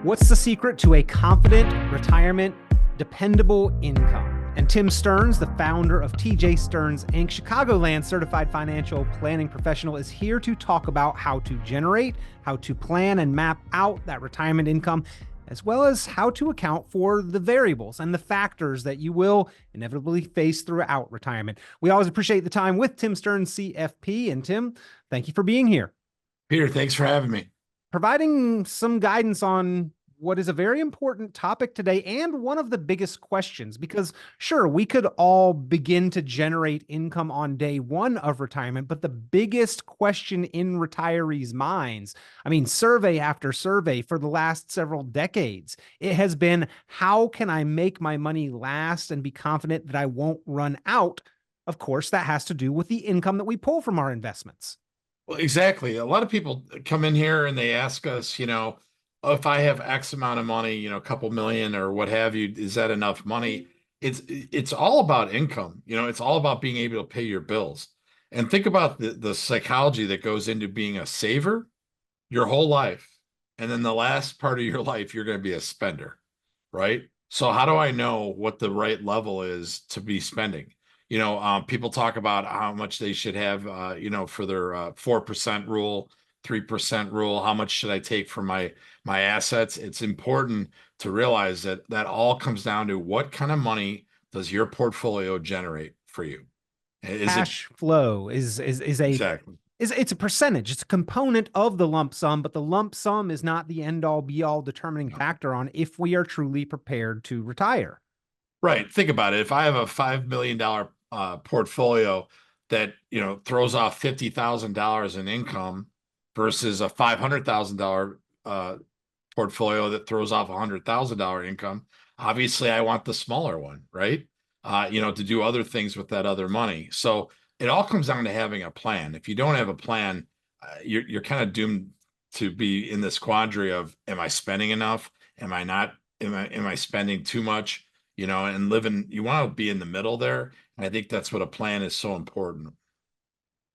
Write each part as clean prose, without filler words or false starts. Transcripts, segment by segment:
What's the secret to a confident retirement, dependable income? And Tim Stearns, the founder of TJ Stearns Inc., Chicagoland certified financial planning professional, is here to talk about how to generate, how to plan and map out that retirement income, as well as how to account for the variables and the factors that you will inevitably face throughout retirement. We always appreciate the time with Tim Stearns, CFP. And Tim, thank you for being here. Peter, thanks for having me. Providing some guidance on what is a very important topic today and one of the biggest questions, because sure, we could all begin to generate income on day one of retirement, but the biggest question in retirees' minds, I mean, survey after survey for the last several decades, it has been, how can I make my money last and be confident that I won't run out? Of course, that has to do with the income that we pull from our investments. Well, exactly. A lot of people come in here and they ask us, if I have X amount of money, a couple million or what have you, is that enough money? It's all about income. It's all about being able to pay your bills. And think about the psychology that goes into being a saver your whole life. And then the last part of your life, you're going to be a spender, right? So how do I know what the right level is to be spending? People talk about how much they should have, for their 4% rule, 3% rule. How much should I take from my assets? It's important to realize that all comes down to what kind of money does your portfolio generate for you? Cash flow is exactly. It's a percentage. It's a component of the lump sum, but the lump sum is not the end all be all determining factor on if we are truly prepared to retire. Right. Think about it. If I have a $5 million portfolio that throws off $50,000 in income versus a $500,000 portfolio that throws off $100,000 income, obviously I want the smaller one, right? To do other things with that other money. So it all comes down to having a plan. If you don't have a plan, you're kind of doomed to be in this quandary of, am I spending enough? Am I not? Am I spending too much? And living, you want to be in the middle there. And I think that's what a plan is so important.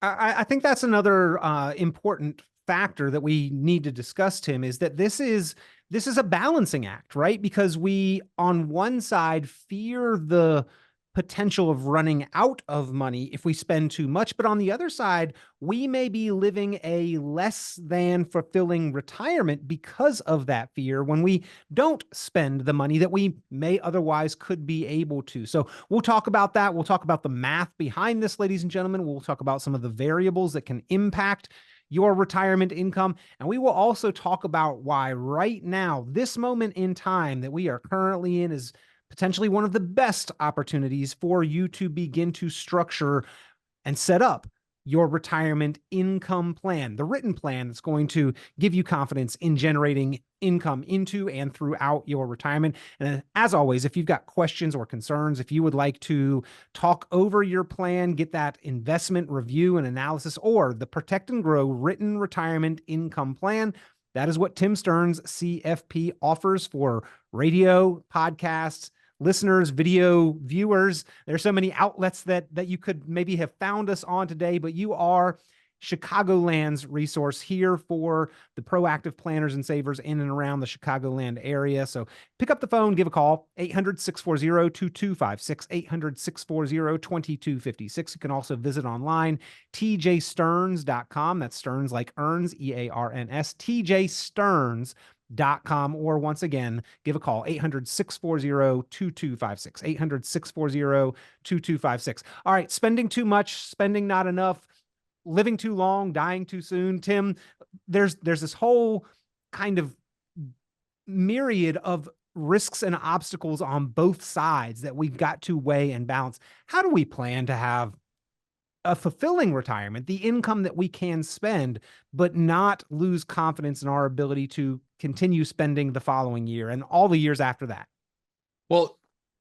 I think that's another important factor that we need to discuss, Tim, is that this is a balancing act, right? Because we, on one side, fear the potential of running out of money if we spend too much. But on the other side, we may be living a less than fulfilling retirement because of that fear when we don't spend the money that we may otherwise could be able to. So we'll talk about that. We'll talk about the math behind this, ladies and gentlemen. We'll talk about some of the variables that can impact your retirement income. And we will also talk about why right now, this moment in time that we are currently in, is potentially one of the best opportunities for you to begin to structure and set up your retirement income plan, the written plan that's going to give you confidence in generating income into and throughout your retirement. And as always, if you've got questions or concerns, if you would like to talk over your plan, get that investment review and analysis, or the Protect and Grow written retirement income plan, that is what Tim Stearns, CFP, offers for radio, podcasts, listeners, video viewers. There's so many outlets that you could maybe have found us on today, but you are Chicagoland's resource here for the proactive planners and savers in and around the Chicagoland area. So pick up the phone, give a call, 800-640-2256, 800-640-2256. You can also visit online, tjstearns.com. That's Stearns like Earns, E-A-R-N-S, tjstearns.com. Or once again, give a call, 800-640-2256, 800-640-2256. All right, spending too much, spending not enough, living too long, dying too soon. Tim, there's this whole kind of myriad of risks and obstacles on both sides that we've got to weigh and balance. How do we plan to have a fulfilling retirement, the income that we can spend, but not lose confidence in our ability to continue spending the following year and all the years after that? Well,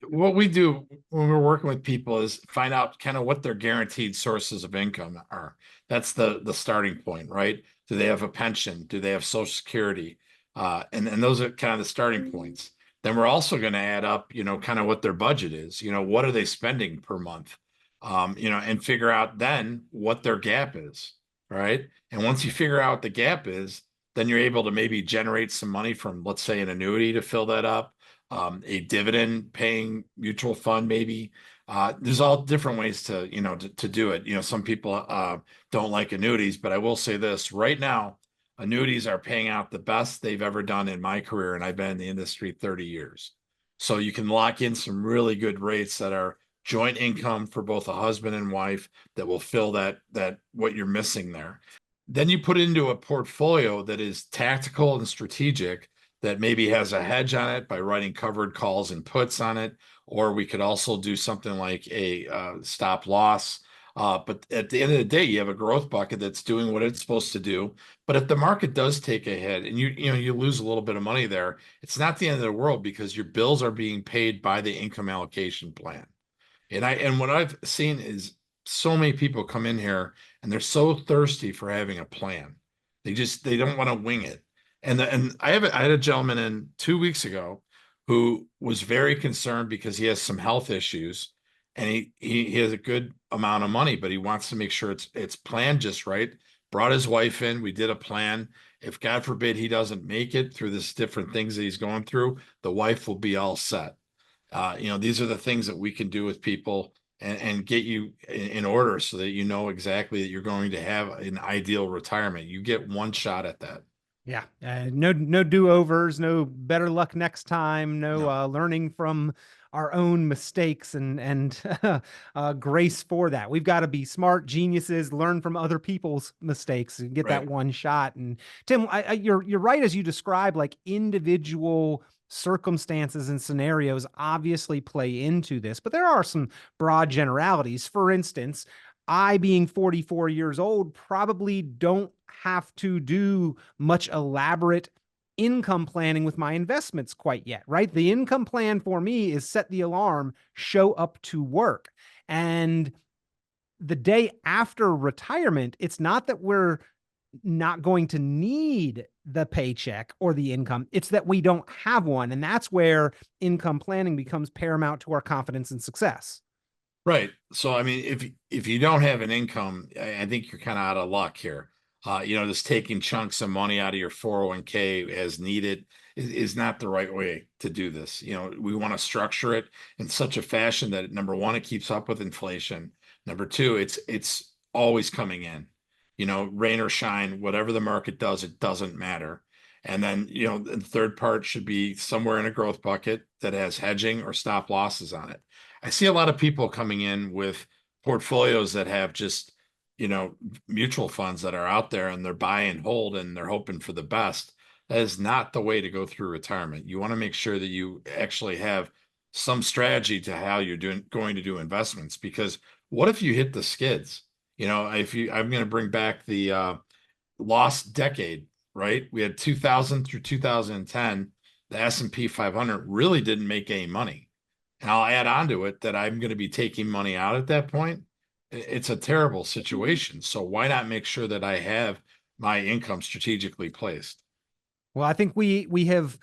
what we do when we're working with people is find out kind of what their guaranteed sources of income are. That's the starting point, right? Do they have a pension? Do they have Social Security? And those are kind of the starting points. Then we're also going to add up, kind of what their budget is. What are they spending per month? And figure out then what their gap is, right? And once you figure out what the gap is, then you're able to maybe generate some money from, let's say, an annuity to fill that up, a dividend paying mutual fund, maybe. There's all different ways to, to do it. Some people don't like annuities, but I will say this right now, annuities are paying out the best they've ever done in my career. And I've been in the industry 30 years. So you can lock in some really good rates that are joint income for both a husband and wife that will fill that what you're missing there. Then you put it into a portfolio that is tactical and strategic, that maybe has a hedge on it by writing covered calls and puts on it. Or we could also do something like a stop loss. But at the end of the day, you have a growth bucket that's doing what it's supposed to do. But if the market does take a hit and you lose a little bit of money there, it's not the end of the world, because your bills are being paid by the income allocation plan. And what I've seen is so many people come in here and they're so thirsty for having a plan. They don't want to wing it. And I had a gentleman in 2 weeks ago who was very concerned because he has some health issues, and he has a good amount of money, but he wants to make sure it's planned just right. Brought his wife in, we did a plan. If God forbid he doesn't make it through this different things that he's going through, the wife will be all set. These are the things that we can do with people and get you in order so that you know exactly that you're going to have an ideal retirement. You get one shot at that. Yeah. No do-overs, no better luck next time, No. learning from our own mistakes and grace for that. We've got to be smart geniuses, learn from other people's mistakes and get that Right. one shot. And Tim, you're right as you describe, like, individual circumstances and scenarios obviously play into this, but there are some broad generalities. For instance, I, being 44 years old, probably don't have to do much elaborate income planning with my investments quite yet, right? The income plan for me is set the alarm, show up to work. And the day after retirement, it's not that we're not going to need the paycheck or the income. It's that we don't have one. And that's where income planning becomes paramount to our confidence and success. Right. So, I mean, if you don't have an income, I think you're kind of out of luck here. Just taking chunks of money out of your 401k as needed is not the right way to do this. We want to structure it in such a fashion that, number one, it keeps up with inflation. Number two, it's always coming in. Rain or shine, whatever the market does, it doesn't matter. And then, the third part should be somewhere in a growth bucket that has hedging or stop losses on it. I see a lot of people coming in with portfolios that have just, mutual funds that are out there, and they're buy and hold and they're hoping for the best. That is not the way to go through retirement. You want to make sure that you actually have some strategy to how you're going to do investments, because what if you hit the skids? I'm going to bring back the lost decade, right? We had 2000 through 2010. The S&P 500 really didn't make any money. And I'll add on to it that I'm going to be taking money out at that point. It's a terrible situation. So why not make sure that I have my income strategically placed? Well, I think we have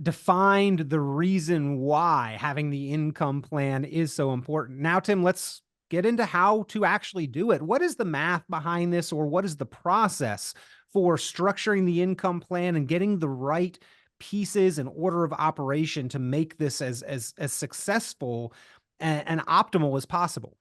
defined the reason why having the income plan is so important. Now, Tim, let's get into how to actually do it. What is the math behind this, or what is the process for structuring the income plan and getting the right pieces and order of operation to make this as successful and optimal as possible?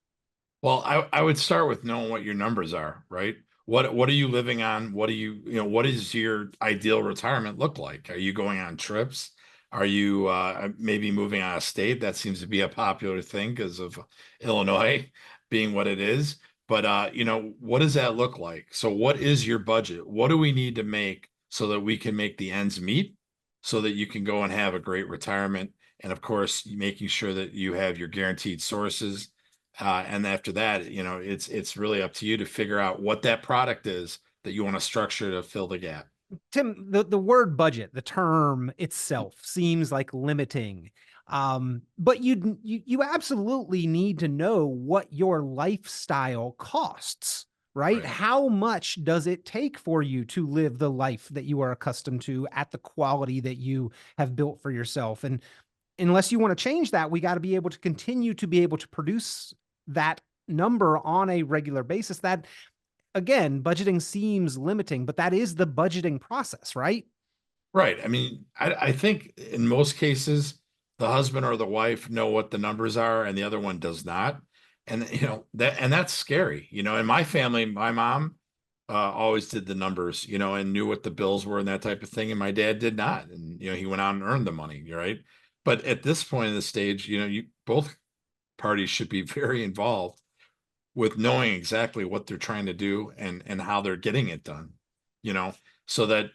Well, I would start with knowing what your numbers are, right? What are you living on? What is your ideal retirement look like? Are you going on trips? Are you maybe moving out of state? That seems to be a popular thing because of Illinois being what it is. But what does that look like? So what is your budget? What do we need to make so that we can make the ends meet, so that you can go and have a great retirement? And of course, making sure that you have your guaranteed sources. And after that, it's really up to you to figure out what that product is that you want to structure to fill the gap. Tim, the word budget, the term itself seems like limiting. But you absolutely need to know what your lifestyle costs, right? Right. How much does it take for you to live the life that you are accustomed to at the quality that you have built for yourself? And unless you want to change that, we got to be able to continue to be able to produce that number on a regular basis. That again, budgeting seems limiting, but that is the budgeting process, right? Right. I mean, I think in most cases, the husband or the wife know what the numbers are and the other one does not. And that's scary. In my family, my mom always did the numbers, and knew what the bills were and that type of thing. And my dad did not. And he went out and earned the money, right? But at this point in the stage, you both parties should be very involved with knowing exactly what they're trying to do and how they're getting it done, so that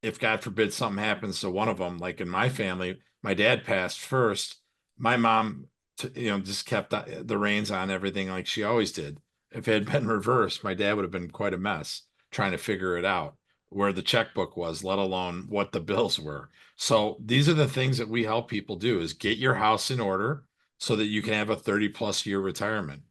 if God forbid something happens to one of them, like in my family, my dad passed first. My mom, just kept the reins on everything like she always did. If it had been reversed, my dad would have been quite a mess trying to figure it out where the checkbook was, let alone what the bills were. So these are the things that we help people do is get your house in order so that you can have a 30+ year retirement.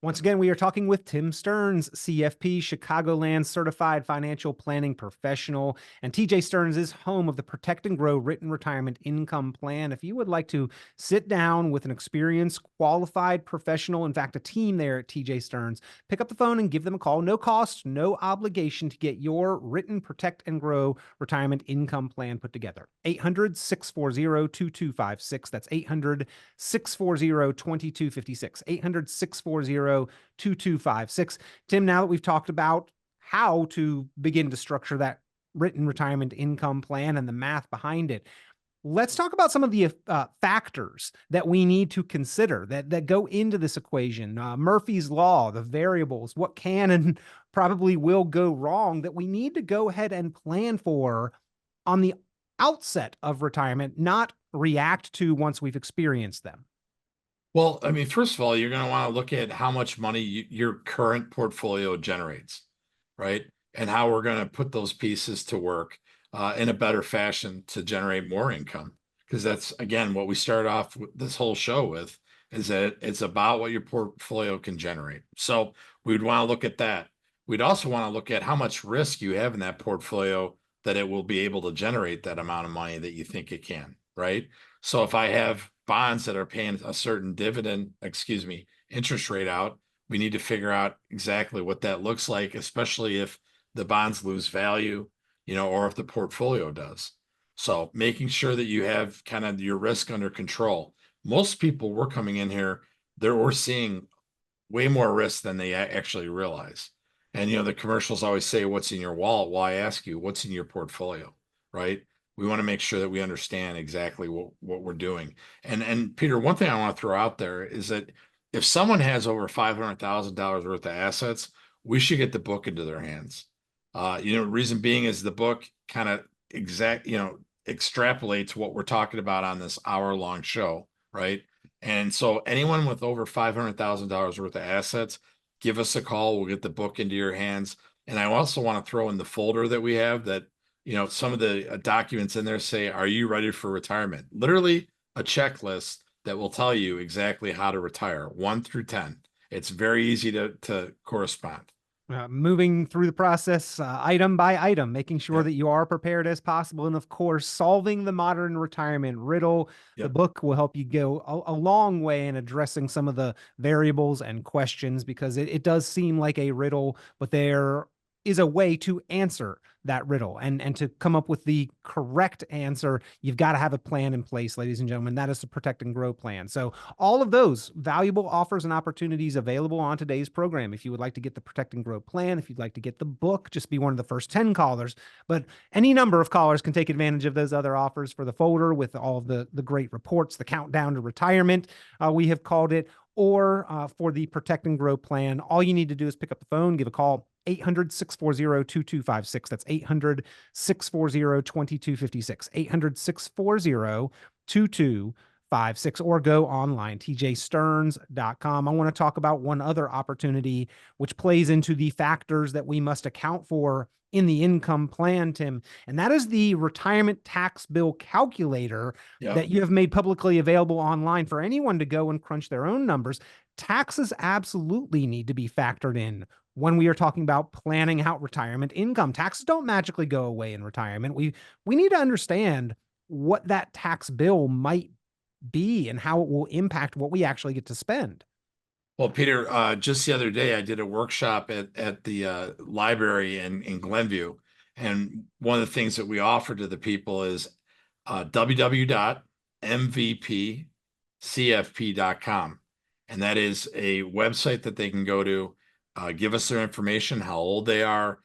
Once again, we are talking with Tim Stearns, CFP, Chicagoland certified financial planning professional. And TJ Stearns is home of the Protect and Grow Written Retirement Income Plan. If you would like to sit down with an experienced, qualified professional, in fact, a team there at TJ Stearns, pick up the phone and give them a call. No cost, no obligation to get your written Protect and Grow Retirement Income Plan put together. 800-640-2256. That's 800-640-2256. 800-640-2256. Tim, now that we've talked about how to begin to structure that written retirement income plan and the math behind it, let's talk about some of the factors that we need to consider that go into this equation. Murphy's Law, the variables, what can and probably will go wrong that we need to go ahead and plan for on the outset of retirement, not react to once we've experienced them. Well, I mean, first of all, you're going to want to look at how much money your current portfolio generates, right? And how we're going to put those pieces to work in a better fashion to generate more income. Because that's, again, what we start off with this whole show with, is that it's about what your portfolio can generate. So we'd want to look at that. We'd also want to look at how much risk you have in that portfolio that it will be able to generate that amount of money that you think it can, right? So if I have bonds that are paying a certain interest rate out, we need to figure out exactly what that looks like, especially if the bonds lose value, or if the portfolio does. So making sure that you have kind of your risk under control. Most people we're coming in here, we're seeing way more risk than they actually realize. And, the commercials always say, what's in your wallet? Well, I ask you, what's in your portfolio, right? We want to make sure that we understand exactly what we're doing. And Peter, one thing I want to throw out there is that if someone has over $500,000 worth of assets, we should get the book into their hands. Reason being is the book kind of extrapolates what we're talking about on this hour-long show, right? And so anyone with over $500,000 worth of assets, give us a call. We'll get the book into your hands. And I also want to throw in the folder that we have that some of the documents in there say, are you ready for retirement? Literally a checklist that will tell you exactly how to retire, 1 through 10. It's very easy to correspond. Moving through the process item by item, making sure Yep. that you are prepared as possible. And of course, solving the modern retirement riddle. Yep. The book will help you go a long way in addressing some of the variables and questions, because it does seem like a riddle, but there is a way to answer that riddle. And to come up with the correct answer, you've got to have a plan in place, ladies and gentlemen. That is the Protect and Grow plan. So all of those valuable offers and opportunities available on today's program. If you would like to get the Protect and Grow plan, if you'd like to get the book, just be one of the first 10 callers. But any number of callers can take advantage of those other offers for the folder with all of the great reports, the countdown to retirement, we have called it, or for the Protect and Grow plan. All you need to do is pick up the phone, give a call, 800-640-2256. That's 800-640-2256. 800-640-2256, or go online, tjstearns.com. I want to talk about one other opportunity which plays into the factors that we must account for in the income plan, Tim, and that is the retirement tax bill calculator that you have made publicly available online for anyone to go and crunch their own numbers. Taxes absolutely need to be factored in when we are talking about planning out retirement income. Taxes don't magically go away in retirement. We need to understand what that tax bill might be and how it will impact what we actually get to spend. Well, Peter, just the other day, I did a workshop at the library in Glenview. And one of the things that we offer to the people is www.mvpcfp.com. And that is a website that they can go to, give us their information, how old they are,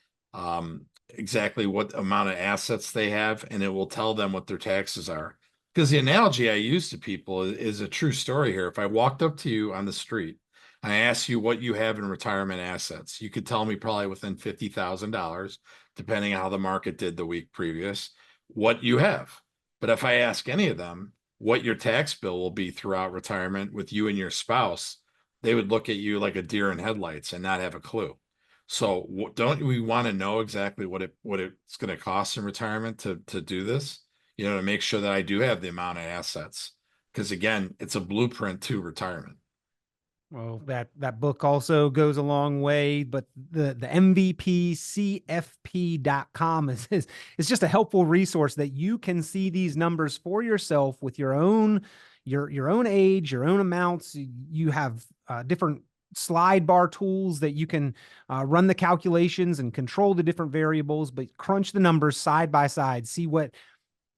exactly what amount of assets they have, and it will tell them what their taxes are. Because the analogy I use to people is a true story here. If I walked up to you on the street, I ask you what you have in retirement assets, you could tell me probably within $50,000, depending on how the market did the week previous, what you have. But if I ask any of them what your tax bill will be throughout retirement with you and your spouse, they would look at you like a deer in headlights and not have a clue. So don't we want to know exactly what it's going to cost in retirement to do this? To make sure that I do have the amount of assets. Because again, it's a blueprint to retirement. Well, that book also goes a long way, but the MVPCFP.com is just a helpful resource that you can see these numbers for yourself with your own age, your own amounts. You have different slide bar tools that you can run the calculations and control the different variables, but crunch the numbers side by side, see what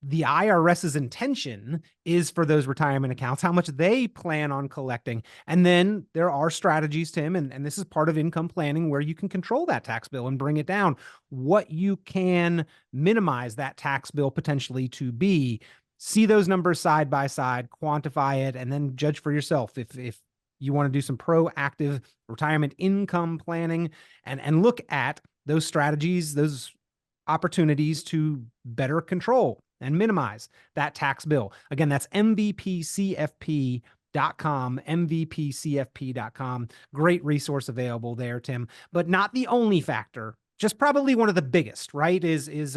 the IRS's intention is for those retirement accounts, how much they plan on collecting. And then there are strategies, Tim, and this is part of income planning where you can control that tax bill and bring it down, what you can minimize that tax bill potentially to be. See those numbers side by side, quantify it, and then judge for yourself if you want to do some proactive retirement income planning and look at those strategies, those opportunities to better control and minimize that tax bill. Again, that's MVPCFP.com, MVPCFP.com. Great resource available there, Tim, but not the only factor. Just probably one of the biggest, right? Is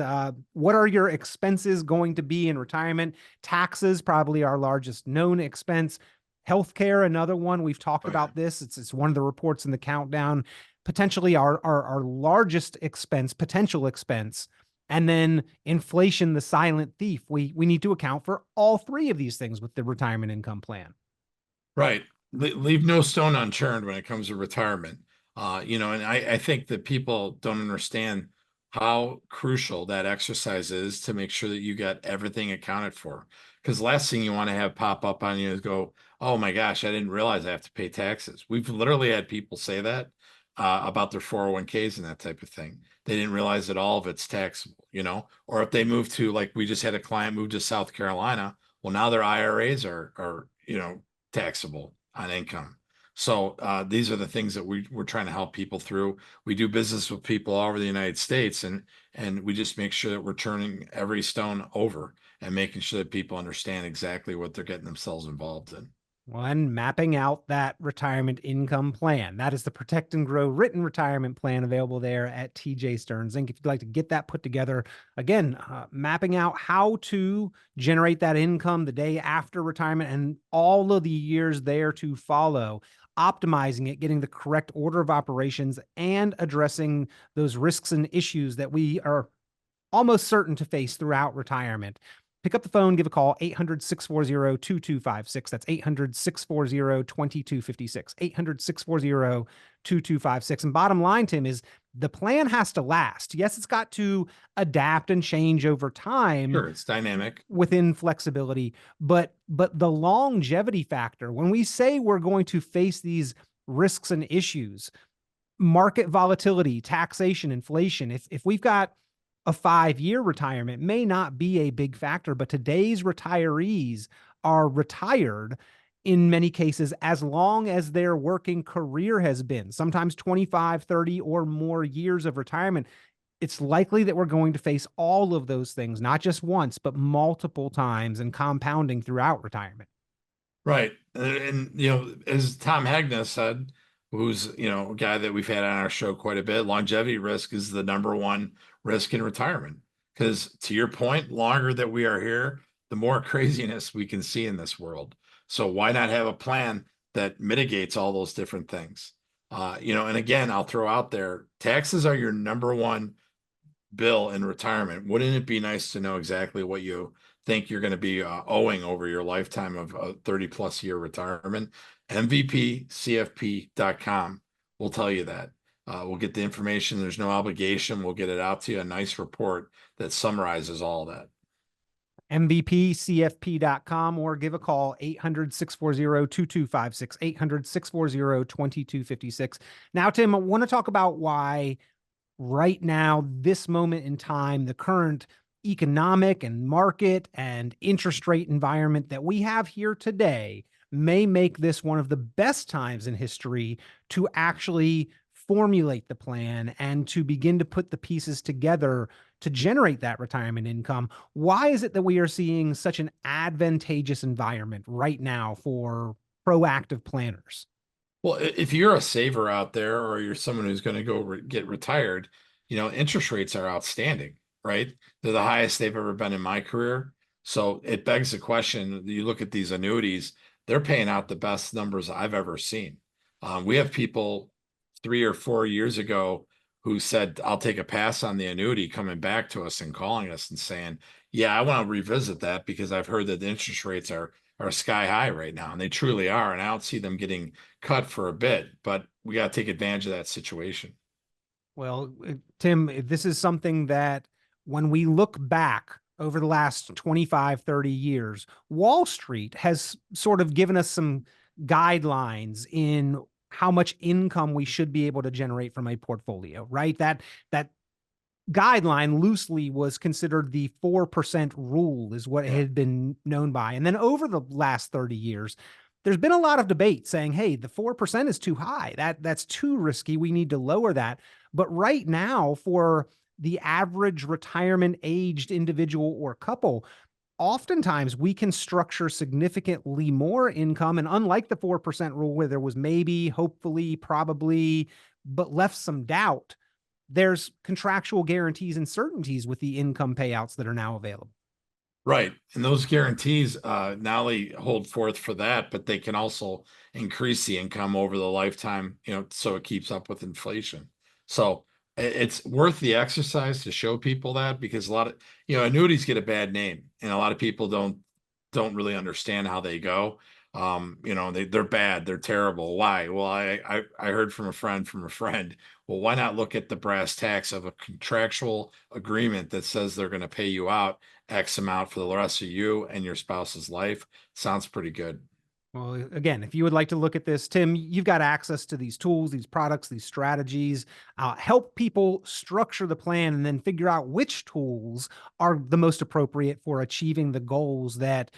what are your expenses going to be in retirement? Taxes, probably our largest known expense. Healthcare, another one. We've talked about this. It's one of the reports in the countdown. Potentially our largest expense, potential expense. And then inflation, the silent thief. We need to account for all three of these things with the retirement income plan. Right. Leave no stone unturned when it comes to retirement. And I think that people don't understand how crucial that exercise is to make sure that you got everything accounted for. Because last thing you want to have pop up on you is go, oh my gosh, I didn't realize I have to pay taxes. We've literally had people say that about their 401ks and that type of thing. They didn't realize that all of it's taxable, or if they move to, like we just had a client move to South Carolina, well, now their IRAs are taxable on income. So these are the things that we're trying to help people through. We do business with people all over the United States, and we just make sure that we're turning every stone over and making sure that people understand exactly what they're getting themselves involved in. Well, and mapping out that retirement income plan. That is the Protect and Grow written retirement plan available there at TJ Stearns Inc. If you'd like to get that put together, again, mapping out how to generate that income the day after retirement and all of the years there to follow, optimizing it, getting the correct order of operations, and addressing those risks and issues that we are almost certain to face throughout retirement. Pick up the phone, give a call, 800-640-2256. That's 800-640-2256, 800-640-2256. And bottom line, Tim, is the plan has to last. Yes, it's got to adapt and change over time. Sure, it's dynamic. Within flexibility, but the longevity factor, when we say we're going to face these risks and issues, market volatility, taxation, inflation, if we've got a 5-year retirement may not be a big factor, but today's retirees are retired in many cases as long as their working career has been, sometimes 25, 30 or more years of retirement. It's likely that we're going to face all of those things, not just once, but multiple times and compounding throughout retirement. Right. And as Tom Hagnes said, who's, a guy that we've had on our show quite a bit, longevity risk is the number one risk in retirement. Because to your point, longer that we are here, the more craziness we can see in this world. So why not have a plan that mitigates all those different things? And again, I'll throw out there, taxes are your number one bill in retirement, wouldn't it be nice to know exactly what you think you're going to be owing over your lifetime of 30 plus year retirement? MVPCFP.com will tell you that. We'll get the information. There's no obligation. We'll get it out to you, a nice report that summarizes all that. MVPCFP.com, or give a call 800-640-2256, 800-640-2256. Now, Tim, I want to talk about why right now, this moment in time, the current economic and market and interest rate environment that we have here today may make this one of the best times in history to actually formulate the plan and to begin to put the pieces together to generate that retirement income. Why is it that we are seeing such an advantageous environment right now for proactive planners? Well, if you're a saver out there or you're someone who's going to go get retired, interest rates are outstanding, right? They're the highest they've ever been in my career. So it begs the question, you look at these annuities, they're paying out the best numbers I've ever seen. We have people 3 or 4 years ago who said, I'll take a pass on the annuity, coming back to us and calling us and saying, yeah, I want to revisit that because I've heard that the interest rates are sky high right now, and they truly are. And I don't see them getting cut for a bit, but we got to take advantage of that situation. Well, Tim, this is something that when we look back over the last 25, 30 years, Wall Street has sort of given us some guidelines in how much income we should be able to generate from a portfolio, right? That guideline loosely was considered the 4% rule, is what it had been known by. And then over the last 30 years, there's been a lot of debate saying, hey, the 4% is too high. That's too risky. We need to lower that. But right now, for the average retirement aged individual or couple, oftentimes we can structure significantly more income. And unlike the 4% rule, where there was maybe, hopefully, probably, but left some doubt, there's contractual guarantees and certainties with the income payouts that are now available. Right. And those guarantees not only hold forth for that, but they can also increase the income over the lifetime, so it keeps up with inflation. So it's worth the exercise to show people that, because a lot of, annuities get a bad name, and a lot of people don't really understand how they go. They're bad, they're terrible. Why? Well, I heard from a friend, well, why not look at the brass tacks of a contractual agreement that says they're going to pay you out X amount for the rest of you and your spouse's life? Sounds pretty good. Well, again, if you would like to look at this, Tim, you've got access to these tools, these products, these strategies. Help people structure the plan and then figure out which tools are the most appropriate for achieving the goals that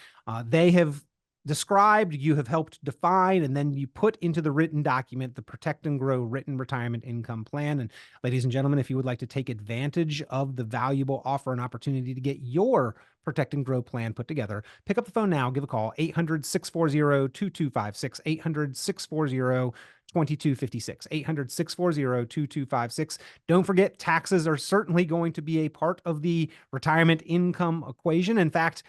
they have described, you have helped define, and then you put into the written document, the Protect and Grow Written Retirement Income Plan. And ladies and gentlemen, if you would like to take advantage of the valuable offer and opportunity to get your Protect and Grow plan put together, pick up the phone now, give a call, 800-640-2256, 800-640-2256, 800-640-2256. Don't forget, taxes are certainly going to be a part of the retirement income equation. In fact,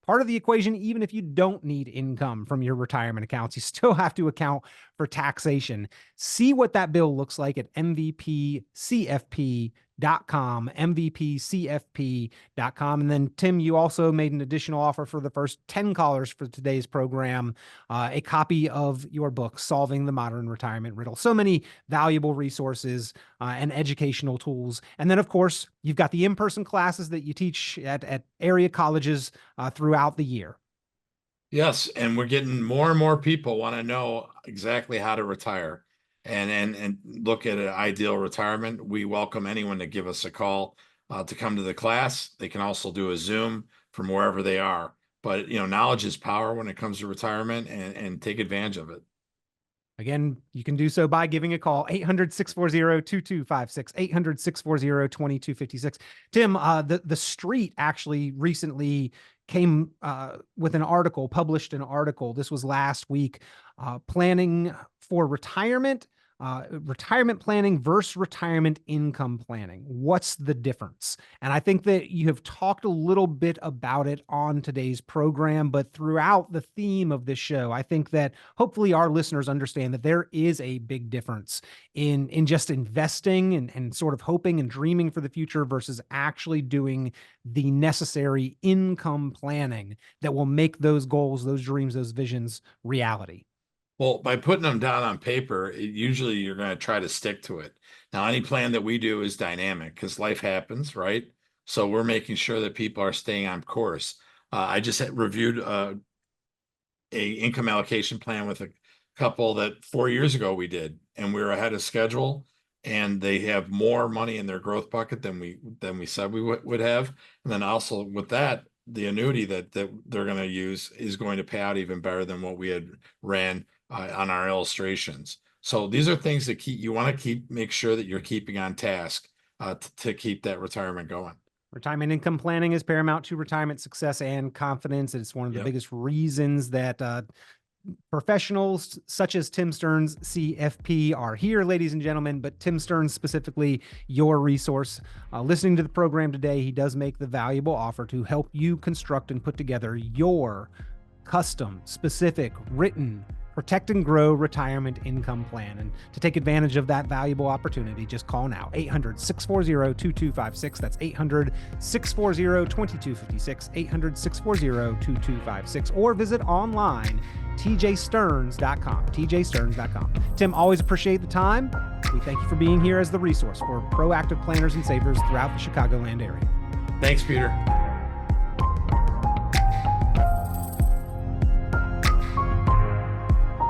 part of the equation, even if you don't need income from your retirement accounts, you still have to account for taxation. See what that bill looks like at MVPCFP.com, MVPCFP.com. And then, Tim, you also made an additional offer for the first 10 callers for today's program, a copy of your book, Solving the Modern Retirement Riddle. So many valuable resources and educational tools. And then, of course, you've got the in-person classes that you teach at area colleges throughout the year. Yes, and we're getting more and more people want to know exactly how to retire and look at an ideal retirement. We welcome anyone to give us a call to come to the class. They can also do a Zoom from wherever they are. But knowledge is power when it comes to retirement, and take advantage of it. Again, you can do so by giving a call, 800-640-2256, 800-640-2256. Tim, the Street actually recently came with an article, published an article. This was last week, planning for retirement, retirement planning versus retirement income planning. What's the difference? And I think that you have talked a little bit about it on today's program, but throughout the theme of this show, I think that hopefully our listeners understand that there is a big difference in just investing and sort of hoping and dreaming for the future versus actually doing the necessary income planning that will make those goals, those dreams, those visions reality. Well, by putting them down on paper, usually you're going to try to stick to it. Now, any plan that we do is dynamic because life happens, right? So we're making sure that people are staying on course. I just reviewed a income allocation plan with a couple that 4 years ago we did, and we were ahead of schedule, and they have more money in their growth bucket than we said we would have. And then also with that, the annuity that they're going to use is going to pay out even better than what we had ran on our illustrations. So these are things that you want to make sure that you're keeping on task to keep that retirement going. Retirement income planning is paramount to retirement success and confidence. It's one of the biggest reasons that professionals such as Tim Stearns, CFP, are here, ladies and gentlemen, but Tim Stearns specifically, your resource. Listening to the program today, he does make the valuable offer to help you construct and put together your custom, specific, written, protect and grow retirement income plan. And to take advantage of that valuable opportunity, just call now, 800-640-2256. That's 800-640-2256, 800-640-2256, or visit online, tjstearns.com, tjstearns.com. Tim, always appreciate the time. We thank you for being here as the resource for proactive planners and savers throughout the Chicagoland area. Thanks, Peter.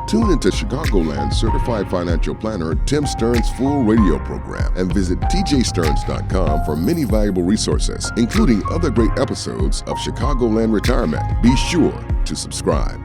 Tune into Chicagoland certified financial planner Tim Stearns' full radio program and visit tjstearns.com for many valuable resources, including other great episodes of Chicagoland Retirement. Be sure to subscribe.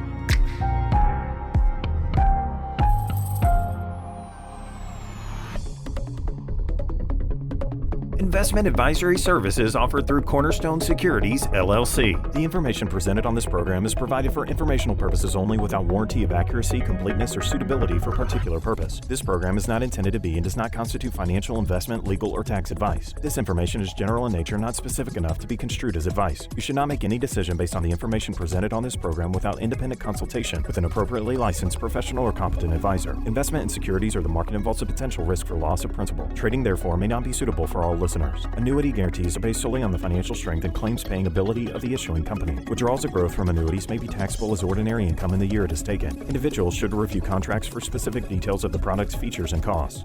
Investment advisory services offered through Cornerstone Securities, LLC. The information presented on this program is provided for informational purposes only without warranty of accuracy, completeness, or suitability for particular purpose. This program is not intended to be and does not constitute financial, investment, legal, or tax advice. This information is general in nature, not specific enough to be construed as advice. You should not make any decision based on the information presented on this program without independent consultation with an appropriately licensed professional or competent advisor. Investment in securities or the market involves a potential risk for loss of principal. Trading, therefore, may not be suitable for all listeners. Annuity guarantees are based solely on the financial strength and claims-paying ability of the issuing company. Withdrawals of growth from annuities may be taxable as ordinary income in the year it is taken. Individuals should review contracts for specific details of the product's features and costs.